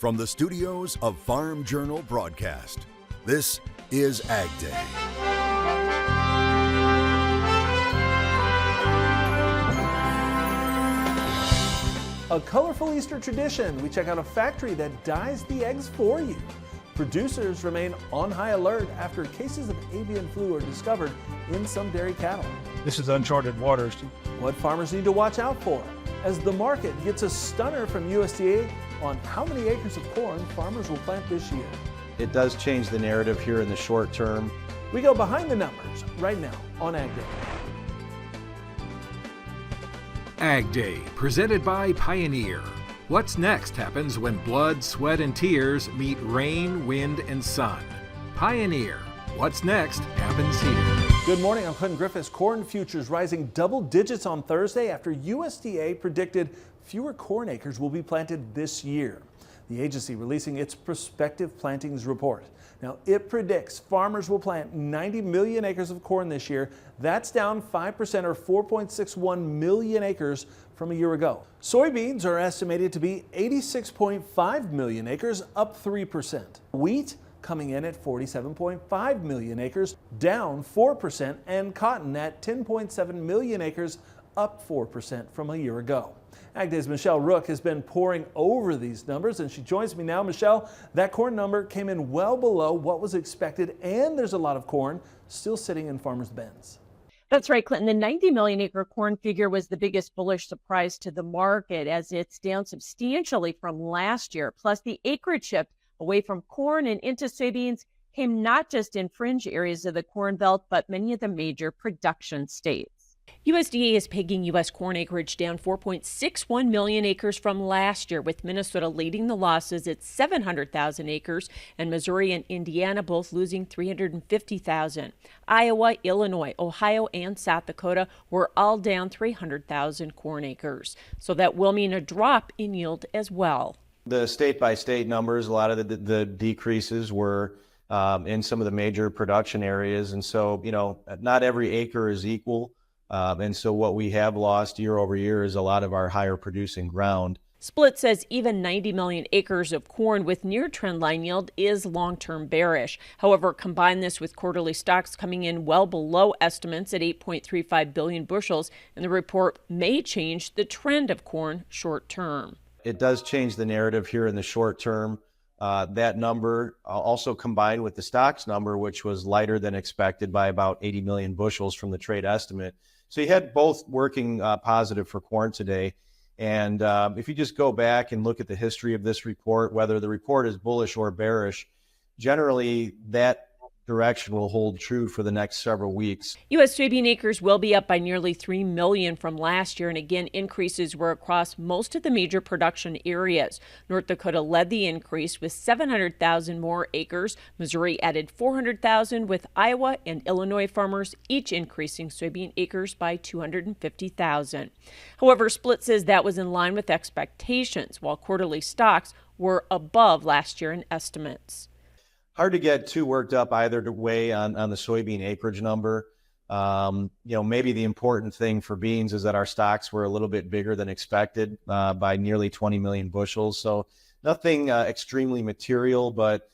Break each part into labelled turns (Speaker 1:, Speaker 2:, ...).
Speaker 1: From the studios of Farm Journal Broadcast, this is AgDay.
Speaker 2: A colorful Easter tradition. We check out a factory that dyes the eggs for you. Producers remain on high alert after cases of avian flu are discovered in some dairy cattle.
Speaker 3: This is uncharted waters.
Speaker 2: What farmers need to watch out for as the market gets a stunner from USDA on how many acres of corn farmers will plant this year.
Speaker 4: It does change the narrative here in the short term.
Speaker 2: We go behind the numbers right now on AgDay.
Speaker 5: AgDay, presented by Pioneer. What's next happens when blood, sweat, and tears meet rain, wind, and sun. Pioneer. What's next happens here.
Speaker 2: Good morning, I'm Clinton Griffiths. Corn futures rising double digits on Thursday after USDA predicted fewer corn acres will be planted this year. The agency releasing its prospective plantings report. Now, it predicts farmers will plant 90 million acres of corn this year. That's down 5% or 4.61 million acres from a year ago. Soybeans are estimated to be 86.5 million acres, up 3%. Wheat coming in at 47.5 million acres, down 4%, and cotton at 10.7 million acres, up 4% from a year ago. AgDay's Michelle Rook has been poring over these numbers, and she joins me now. Michelle, that corn number came in well below what was expected, and there's a lot of corn still sitting in farmers' bins.
Speaker 6: That's right, Clinton. The 90 million acre corn figure was the biggest bullish surprise to the market, as it's down substantially from last year. Plus, the acreage shift away from corn and into soybeans came not just in fringe areas of the Corn Belt, but many of the major production states. USDA is pegging U.S. corn acreage down 4.61 million acres from last year, with Minnesota leading the losses at 700,000 acres and Missouri and Indiana both losing 350,000. Iowa, Illinois, Ohio, and South Dakota were all down 300,000 corn acres. So that will mean a drop in yield as well.
Speaker 4: The state-by-state numbers, a lot of the decreases were in some of the major production areas. And so, not every acre is equal. And so what we have lost year over year is a lot of our higher producing ground.
Speaker 6: Split says even 90 million acres of corn with near trend line yield is long-term bearish. However, combine this with quarterly stocks coming in well below estimates at 8.35 billion bushels, and the report may change the trend of corn short term.
Speaker 4: It does change the narrative here in the short term. That number also combined with the stocks number, which was lighter than expected by about 80 million bushels from the trade estimate. So you had both working positive for corn today. And if you just go back and look at the history of this report, whether the report is bullish or bearish, generally that direction will hold true for the next several weeks.
Speaker 6: U.S. soybean acres will be up by nearly 3 million from last year, and again, increases were across most of the major production areas. North Dakota led the increase with 700,000 more acres. Missouri added 400,000, with Iowa and Illinois farmers each increasing soybean acres by 250,000. However, Split says that was in line with expectations, while quarterly stocks were above last year in estimates.
Speaker 4: Hard to get too worked up either way on the soybean acreage number. Maybe the important thing for beans is that our stocks were a little bit bigger than expected by nearly 20 million bushels. So nothing extremely material, but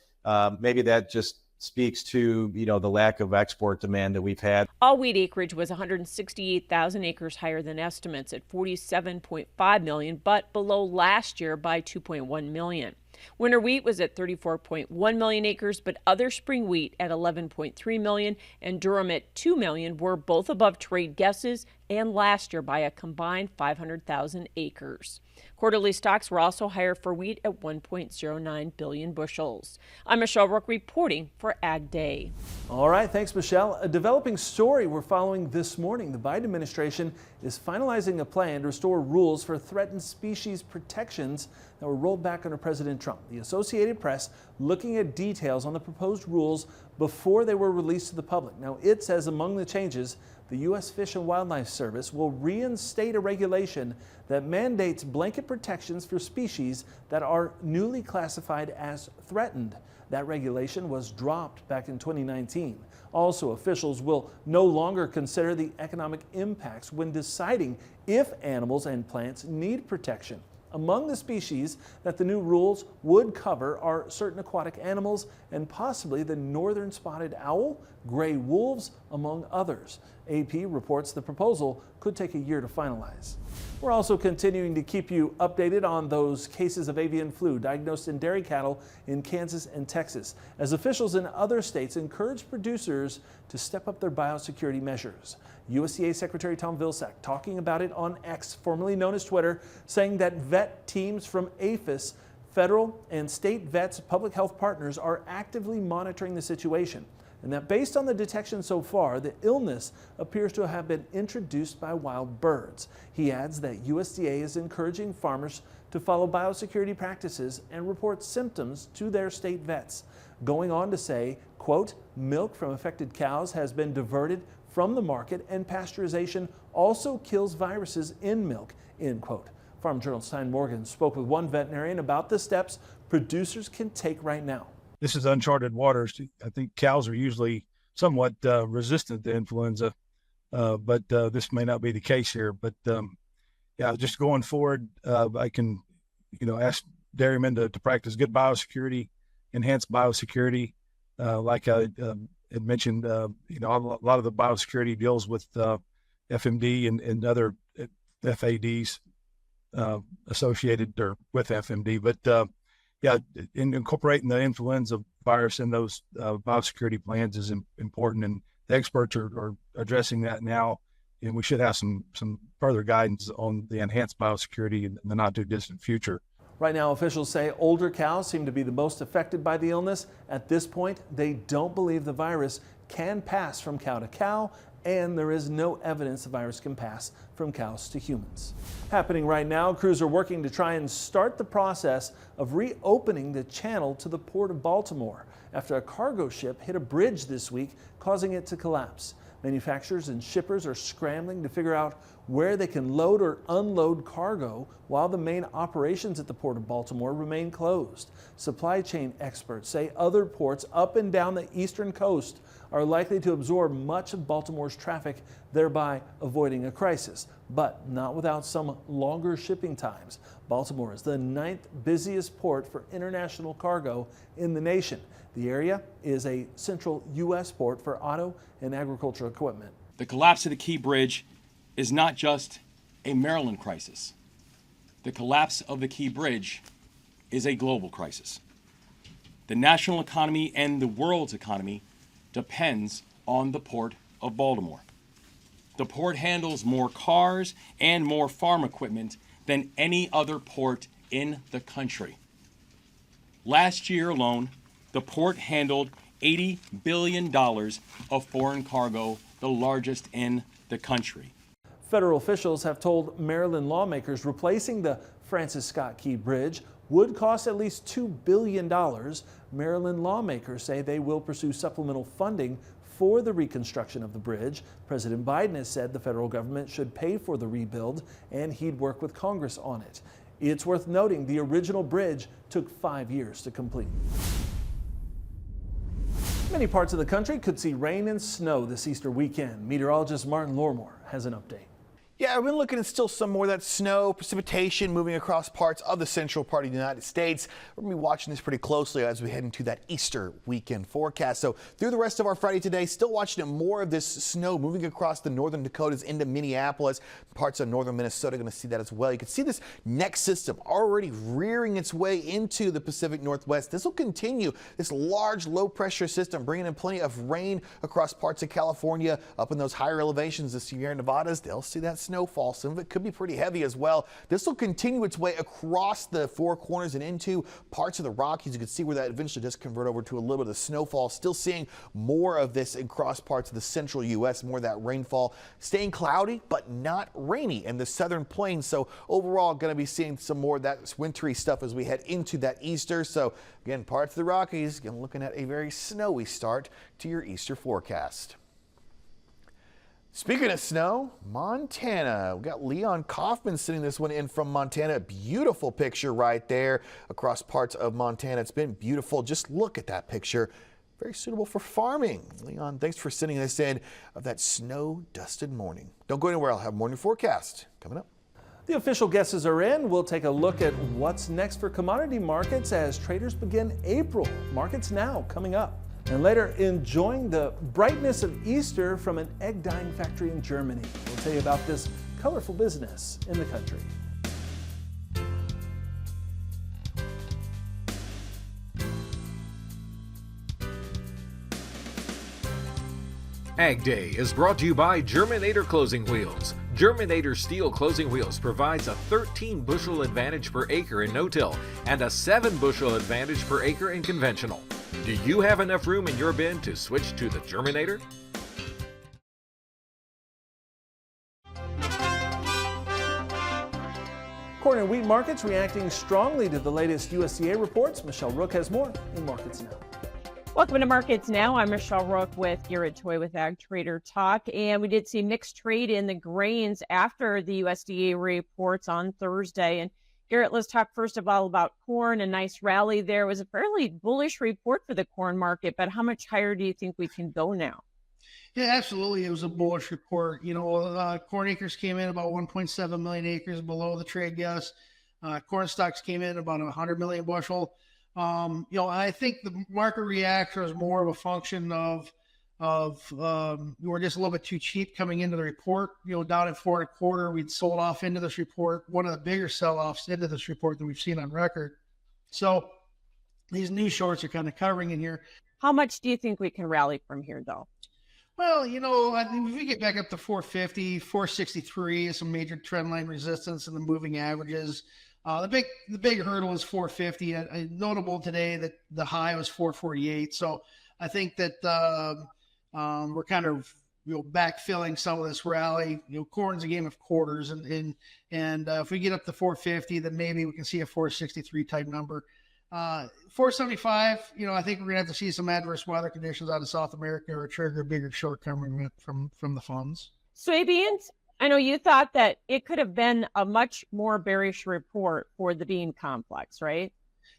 Speaker 4: maybe that just speaks to, the lack of export demand that we've had.
Speaker 6: All wheat acreage was 168,000 acres higher than estimates at 47.5 million, but below last year by 2.1 million. Winter wheat was at 34.1 million acres, but other spring wheat at 11.3 million and durum at 2 million were both above trade guesses and last year by a combined 500,000 acres. Quarterly stocks were also higher for wheat at 1.09 billion bushels. I'm Michelle Rook reporting for AgDay.
Speaker 2: All right, thanks, Michelle. A developing story we're following this morning. The Biden administration is finalizing a plan to restore rules for threatened species protections that were rolled back under President Trump. The Associated Press looking at details on the proposed rules before they were released to the public. Now, it says among the changes, the U.S. Fish and Wildlife Service will reinstate a regulation that mandates blanket protections for species that are newly classified as threatened. That regulation was dropped back in 2019. Also, officials will no longer consider the economic impacts when deciding if animals and plants need protection. Among the species that the new rules would cover are certain aquatic animals and possibly the northern spotted owl, gray wolves, among others. AP reports the proposal could take a year to finalize. We're also continuing to keep you updated on those cases of avian flu diagnosed in dairy cattle in Kansas and Texas, as officials in other states encourage producers to step up their biosecurity measures. USDA Secretary Tom Vilsack talking about it on X, formerly known as Twitter, saying that vet teams from APHIS, federal and state vets, public health partners, are actively monitoring the situation, and that based on the detection so far, the illness appears to have been introduced by wild birds. He adds that USDA is encouraging farmers to follow biosecurity practices and report symptoms to their state vets, going on to say, quote, milk from affected cows has been diverted from the market and pasteurization also kills viruses in milk, end quote. Farm Journal's Tyne Morgan spoke with one veterinarian about the steps producers can take right now.
Speaker 3: This is uncharted waters. I think cows are usually somewhat resistant to influenza, but this may not be the case here. But yeah, just going forward, I can, ask dairymen to practice good biosecurity, enhanced biosecurity. Like I had mentioned, a lot of the biosecurity deals with FMD and other FADs associated or with FMD, but yeah, incorporating the influenza virus in those biosecurity plans is important, and the experts are addressing that now, and we should have some further guidance on the enhanced biosecurity in the not too distant future.
Speaker 2: Right now, officials say older cows seem to be the most affected by the illness. At this point, they don't believe the virus can pass from cow to cow, and there is no evidence the virus can pass from cows to humans. Happening right now, crews are working to try and start the process of reopening the channel to the Port of Baltimore after a cargo ship hit a bridge this week, causing it to collapse. Manufacturers and shippers are scrambling to figure out where they can load or unload cargo while the main operations at the Port of Baltimore remain closed. Supply chain experts say other ports up and down the eastern coast are likely to absorb much of Baltimore's traffic, thereby avoiding a crisis, but not without some longer shipping times. Baltimore is the 9th busiest port for international cargo in the nation. The area is a central U.S. port for auto and agricultural equipment.
Speaker 7: The collapse of the Key Bridge is not just a Maryland crisis. The collapse of the Key Bridge is a global crisis. The national economy and the world's economy depends on the Port of Baltimore. The port handles more cars and more farm equipment than any other port in the country. Last year alone, the port handled $80 billion of foreign cargo, the largest in the country.
Speaker 2: Federal officials have told Maryland lawmakers replacing the Francis Scott Key Bridge would cost at least $2 billion. Maryland lawmakers say they will pursue supplemental funding for the reconstruction of the bridge. President Biden has said the federal government should pay for the rebuild, and he'd work with Congress on it. It's worth noting the original bridge took 5 years to complete. Many parts of the country could see rain and snow this Easter weekend. Meteorologist Martin Lormore has an update.
Speaker 8: Yeah, I've been looking at still some more of that snow, precipitation moving across parts of the central part of the United States. We're going to be watching this pretty closely as we head into that Easter weekend forecast. So through the rest of our Friday today, still watching more of this snow moving across the northern Dakotas into Minneapolis. Parts of northern Minnesota are going to see that as well. You can see this next system already rearing its way into the Pacific Northwest. This will continue, this large low pressure system bringing in plenty of rain across parts of California, up in those higher elevations, the Sierra Nevadas. They'll see that snowfall. Some of it could be pretty heavy as well. This will continue its way across the Four Corners and into parts of the Rockies. You can see where that eventually does convert over to a little bit of snowfall. Still seeing more of this across parts of the central U.S., more of that rainfall. Staying cloudy, but not rainy in the southern plains. So overall, going to be seeing some more of that wintry stuff as we head into that Easter. So again, parts of the Rockies, again, looking at a very snowy start to your Easter forecast. Speaking of snow, Montana. We've got Leon Kaufman sending this one in from Montana. Beautiful picture right there across parts of Montana. It's been beautiful. Just look at that picture. Very suitable for farming. Leon, thanks for sending this in of that snow-dusted morning. Don't go anywhere. I'll have morning forecast coming up.
Speaker 2: The official guesses are in. We'll take a look at what's next for commodity markets as traders begin April. Markets Now coming up. And later, enjoying the brightness of Easter from an egg dyeing factory in Germany. We'll tell you about this colorful business in the country.
Speaker 5: AgDay is brought to you by Germinator Closing Wheels. Germinator steel closing wheels provides a 13 bushel advantage per acre in no-till and a 7 bushel advantage per acre in conventional. Do you have enough room in your bin to switch to the Germinator?
Speaker 2: Corn and wheat markets reacting strongly to the latest USDA reports. Michelle Rook has more in Markets Now.
Speaker 6: Welcome to Markets Now. I'm Michelle Rook with Garrett Toy with Ag Trader Talk. And we did see mixed trade in the grains after the USDA reports on Thursday. And Garrett, let's talk first of all about corn. A nice rally there. It was a fairly bullish report for the corn market, but how much higher do you think we can go now?
Speaker 9: Yeah, absolutely. It was a bullish report. Corn acres came in about 1.7 million acres below the trade guess. Corn stocks came in about 100 million bushel. I think the market reaction was more of a function of we were just a little bit too cheap coming into the report. Down at 4.25, we'd sold off into this report, one of the bigger sell-offs into this report that we've seen on record. So these new shorts are kind of covering in here.
Speaker 6: How much do you think we can rally from here, though?
Speaker 9: Well, I think if we get back up to 450, 463 is some major trend line resistance in the moving averages. The big hurdle is 450. Notable today that the high was 448. So I think that we're kind of backfilling some of this rally. Corn's a game of quarters, and if we get up to 450, then maybe we can see a 463 type number. 475. I think we're gonna have to see some adverse weather conditions out of South America or trigger a bigger short-term from the funds.
Speaker 6: Soybeans. I know you thought that it could have been a much more bearish report for the bean complex, right?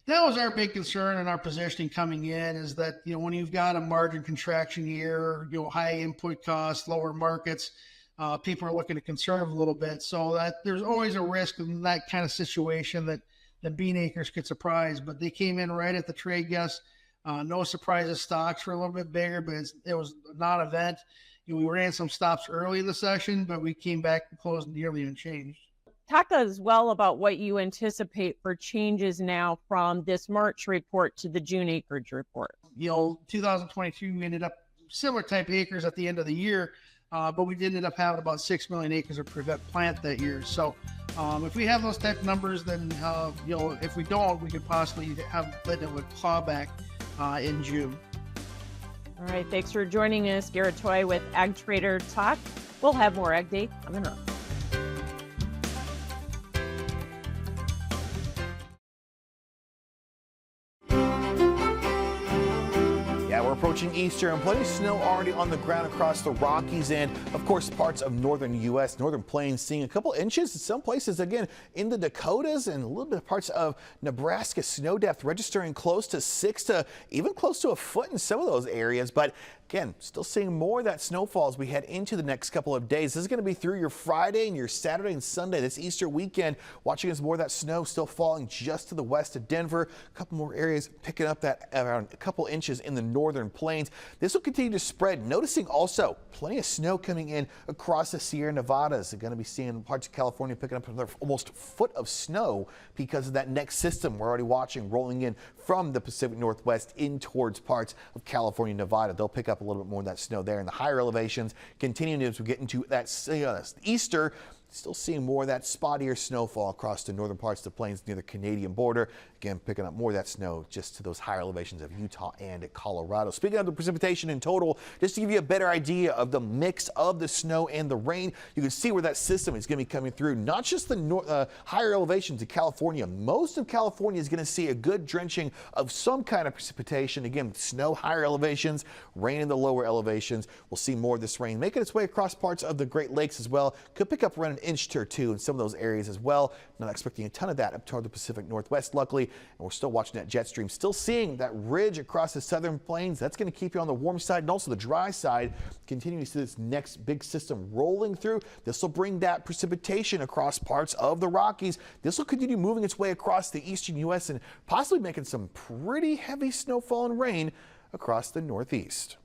Speaker 9: That was our big concern in our positioning coming in, is that, when you've got a margin contraction year, high input costs, lower markets, people are looking to conserve a little bit. So that there's always a risk in that kind of situation that bean acres could surprise, but they came in right at the trade guess. No surprises. Stocks were a little bit bigger, but it was a non-event. We ran some stops early in the session, but we came back and closed nearly unchanged.
Speaker 6: Talk as well about what you anticipate for changes now from this March report to the June acreage report.
Speaker 9: 2022, we ended up similar type acres at the end of the year, but we ended up having about 6 million acres of prevent plant that year. So if we have those type of numbers, then, if we don't, we could possibly have it with clawback in June.
Speaker 6: All right, thanks for joining us, Garrett Toy with Ag Trader Talk. We'll have more AgDay coming up.
Speaker 8: We're approaching Easter and plenty of snow already on the ground across the Rockies and, of course, parts of northern U.S., northern plains seeing a couple inches in some places, again, in the Dakotas and a little bit of parts of Nebraska. Snow depth registering close to 6 to even close to a foot in some of those areas. But again, still seeing more of that snowfall as we head into the next couple of days. This is going to be through your Friday and your Saturday and Sunday, this Easter weekend. Watching as more of that snow still falling just to the west of Denver. A couple more areas picking up that around a couple inches in the northern plains. This will continue to spread. Noticing also plenty of snow coming in across the Sierra Nevadas. We're going to be seeing parts of California picking up another almost foot of snow because of that next system we're already watching rolling in from the Pacific Northwest in towards parts of California, Nevada. They'll pick up a little bit more of that snow there in the higher elevations. Continuing as we get into that Easter, still seeing more of that spottier snowfall across the northern parts of the plains near the Canadian border. Again, picking up more of that snow just to those higher elevations of Utah and Colorado. Speaking of the precipitation in total, just to give you a better idea of the mix of the snow and the rain, you can see where that system is going to be coming through. Not just the higher elevations of California. Most of California is going to see a good drenching of some kind of precipitation. Again, snow, higher elevations, rain in the lower elevations. We'll see more of this rain making its way across parts of the Great Lakes as well. Could pick up around an inch or two in some of those areas as well. Not expecting a ton of that up toward the Pacific Northwest, luckily. And we're still watching that jet stream, still seeing that ridge across the southern plains. That's going to keep you on the warm side and also the dry side. Continuing to see this next big system rolling through. This will bring that precipitation across parts of the Rockies. This will continue moving its way across the eastern U.S. and possibly making some pretty heavy snowfall and rain across the Northeast.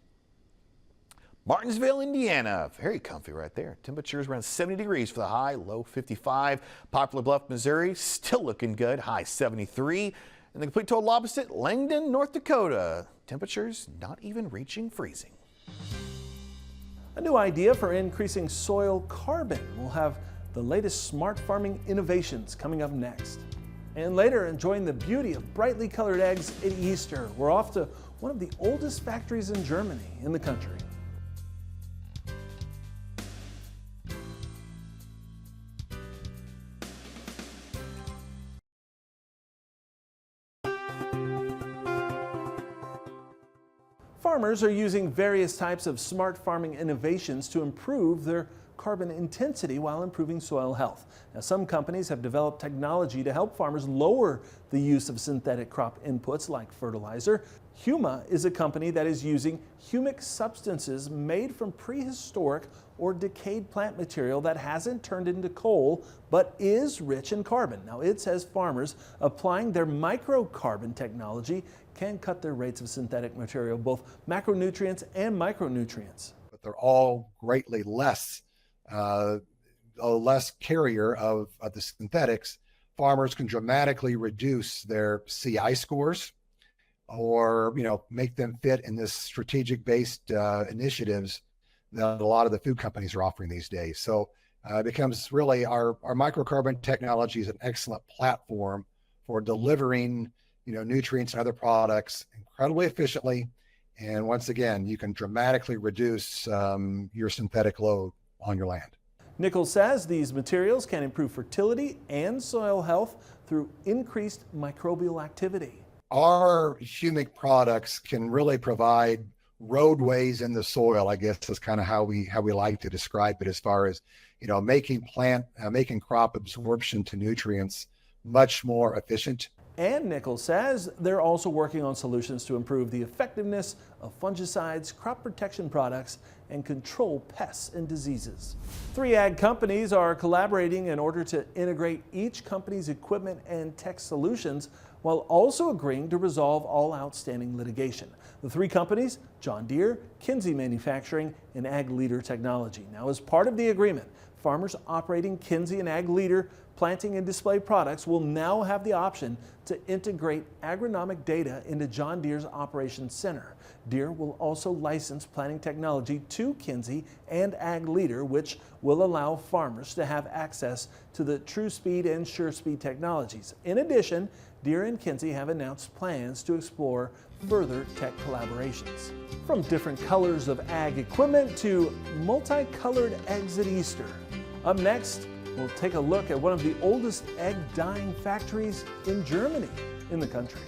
Speaker 8: Martinsville, Indiana, very comfy right there. Temperatures around 70 degrees for the high, low 55. Poplar Bluff, Missouri, still looking good, high 73. And the complete total opposite, Langdon, North Dakota, temperatures not even reaching freezing.
Speaker 2: A new idea for increasing soil carbon. We'll have the latest smart farming innovations coming up next. And later, enjoying the beauty of brightly colored eggs at Easter. We're off to one of the oldest factories in Germany in the country. Farmers are using various types of smart farming innovations to improve their carbon intensity while improving soil health. Now, some companies have developed technology to help farmers lower the use of synthetic crop inputs like fertilizer. Huma is a company that is using humic substances made from prehistoric or decayed plant material that hasn't turned into coal but is rich in carbon. Now, it says farmers applying their microcarbon technology can cut their rates of synthetic material, both macronutrients and micronutrients.
Speaker 10: But they're all greatly less carrier of the synthetics. Farmers can dramatically reduce their CI scores, or make them fit in this strategic-based initiatives that a lot of the food companies are offering these days. So it becomes really our microcarbon technology is an excellent platform for delivering nutrients and other products incredibly efficiently. And once again, you can dramatically reduce your synthetic load on your land.
Speaker 2: Nichols says these materials can improve fertility and soil health through increased microbial activity.
Speaker 10: Our humic products can really provide roadways in the soil, I guess is kind of how we like to describe it, as far as making crop absorption to nutrients much more efficient.
Speaker 2: And Nichols says they're also working on solutions to improve the effectiveness of fungicides, crop protection products, and control pests and diseases. 3 ag companies are collaborating in order to integrate each company's equipment and tech solutions while also agreeing to resolve all outstanding litigation. The 3 companies, John Deere, Kinsey Manufacturing, and Ag Leader Technology. Now, as part of the agreement, farmers operating Kinsey and Ag Leader planting and display products will now have the option to integrate agronomic data into John Deere's Operations Center. Deere will also license planting technology to Kinsey and Ag Leader, which will allow farmers to have access to the TrueSpeed and SureSpeed technologies. In addition, Deere and Kinsey have announced plans to explore further tech collaborations. From different colors of ag equipment to multicolored eggs at Easter. Up next, we'll take a look at one of the oldest egg dyeing factories in Germany in the country.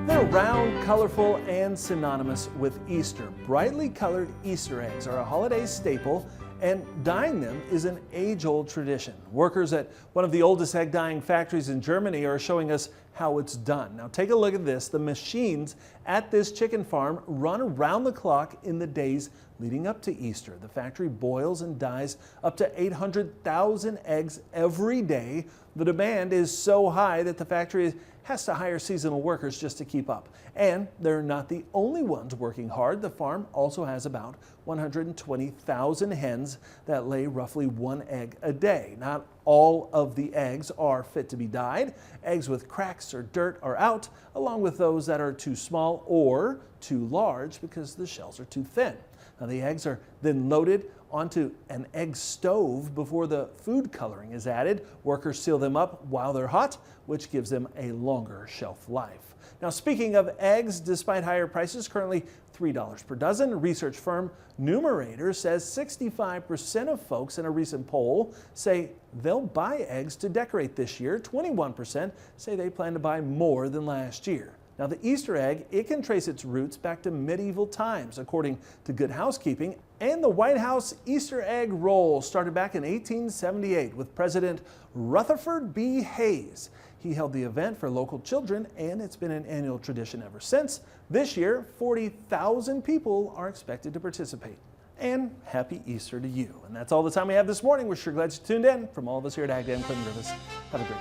Speaker 2: They're round, colorful, and synonymous with Easter. Brightly colored Easter eggs are a holiday staple, and dyeing them is an age-old tradition. Workers at one of the oldest egg dyeing factories in Germany are showing us how it's done. Now take a look at this. The machines at this chicken farm run around the clock in the days leading up to Easter. The factory boils and dyes up to 800,000 eggs every day. The demand is so high that the factory has to hire seasonal workers just to keep up. And they're not the only ones working hard. The farm also has about 120,000 hens that lay roughly 1 egg a day. Not all of the eggs are fit to be dyed. Eggs with cracks or dirt are out, along with those that are too small or too large because the shells are too thin. Now the eggs are then loaded onto an egg stove before the food coloring is added. Workers seal them up while they're hot, which gives them a longer shelf life. Now, speaking of eggs, despite higher prices, currently $3 per dozen, research firm Numerator says 65% of folks in a recent poll say they'll buy eggs to decorate this year. 21% say they plan to buy more than last year. Now, the Easter egg, it can trace its roots back to medieval times, according to Good Housekeeping. And the White House Easter egg roll started back in 1878 with President Rutherford B. Hayes. He held the event for local children, and it's been an annual tradition ever since. This year, 40,000 people are expected to participate. And happy Easter to you. And that's all the time we have this morning. We're sure glad you tuned in. From all of us here at AgDay, I'm Clinton Griffiths. Have a great day.